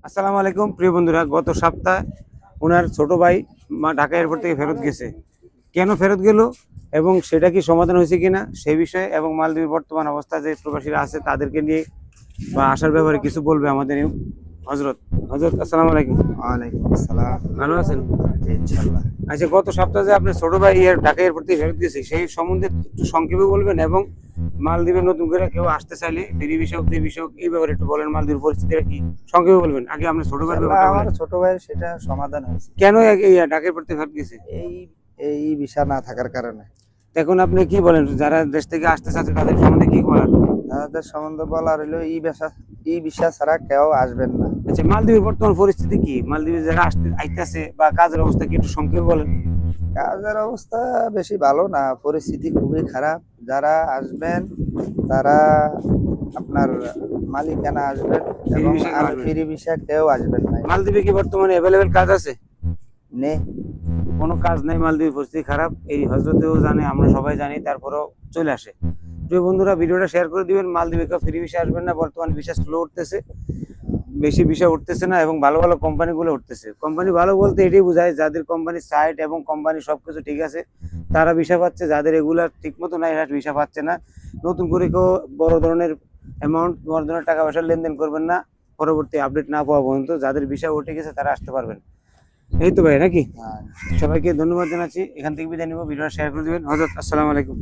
আসসালামু আলাইকুম প্রিয় বন্ধুরা, গত সপ্তাহে ওনার ছোট ভাই ঢাকা এয়ারপোর্ট থেকে ফেরত গেছে। কেন ফেরত গেল এবং সেটা কি সমাধান হয়েছে কিনা সেই বিষয়ে এবং মালদ্বীপের বর্তমান অবস্থা যে প্রবাসীরা আছে তাদেরকে নিয়ে বা আসার ব্যাপারে কিছু বলবে আমাদের হজরত। হজরত আসসালামু আলাইকুম। ওয়ালাইকুম আসসালাম। ভালো আছেন? জি, ইনশাআল্লাহ। আচ্ছা, গত সপ্তাহে যে আপনার ছোট ভাই ঢাকা এয়ারপোর্ট থেকে ফেরত গেছে সেই সম্বন্ধে একটু সংক্ষেপে বলবেন এবং মালদ্বীপে নতুন করে কেউ আসতে চাইলে ফেরি বিষয়ক যে বিষয়ক এই ব্যাপারে একটু বলেন। মালদ্বীপের পরিস্থিতিটা কি সংক্ষেপে বলবেন। আগে আপনার ছোট ভাইয়ের ইনশাআল্লাহ ব্যাপারটা আমার বলেন। ছোট ভাইয়ের সেটা সমাধান হয়েছে। কেন ঢাকা এয়ারপোর্ট থেকে ফেরত গেছে? এই এই ভিসা না থাকার কারণে। এখন আপনি কি বলেন, যারা দেশ থেকে আসতে চাচ্ছে তাদের সম্বন্ধে কি বলার? তাদের সম্বন্ধে বলার হলো ই ভিসা ছাড়া কেউ আসবেন না। আচ্ছা, মালদ্বীপের বর্তমান পরিস্থিতি কি? মালদ্বীপে যারা আইতেছে বা কাজের অবস্থা কি একটু সংক্ষেপে বলেন। কাজের অবস্থা বেশি ভালো না, পরিস্থিতি খুবই খারাপ। যারা আসবেন তারা আপনার মালিকানা আসবেন ফ্রি এবং ভিসা কেউ আসবে না। ফ্রি ভিসা কেউ আসবেন না। মালদ্বীপে কি বর্তমানে অ্যাভেলেবেল কাজ আছে? নেই। কোনো কাজ নেই, মালদ্বীপের পরিস্থিতি খারাপ। এই হজরতেও জানে, আমরা সবাই জানি, তারপরেও চলে আসে। প্রিয় বন্ধুরা, ভিডিওটা শেয়ার করে দিবেন। মালদ্বীপে কেউ ফ্রি ভিসা আসবেন না। বর্তমান ভিসা স্লো উঠতেছে, বেশি ভিসা উঠতেছে না এবং ভালো ভালো কোম্পানিগুলো উঠতেছে। কোম্পানি ভালো বলতে এটাই বোঝায় যাদের কোম্পানির সাইট এবং কোম্পানি সবকিছু ঠিক আছে তারা ভিসা পাচ্ছে, যাদের এগুলা ঠিক মতো নাই এরা ভিসা পাচ্ছে না। নতুন করে কেউ বড় ধরনের বড় ধরনের টাকা পয়সার লেনদেন করবেন না পরবর্তী আপডেট না পাওয়া পর্যন্ত। যাদের ভিসা উঠে গেছে তারা আসতে পারবেন। এই তো ভাই নাকি? হ্যাঁ। সবাইকে ধন্যবাদ জানাচ্ছি। এখান থেকে বিদায় নিব। ভিডিওটা শেয়ার করে দিবেন। হযরত আসসালামু আলাইকুম।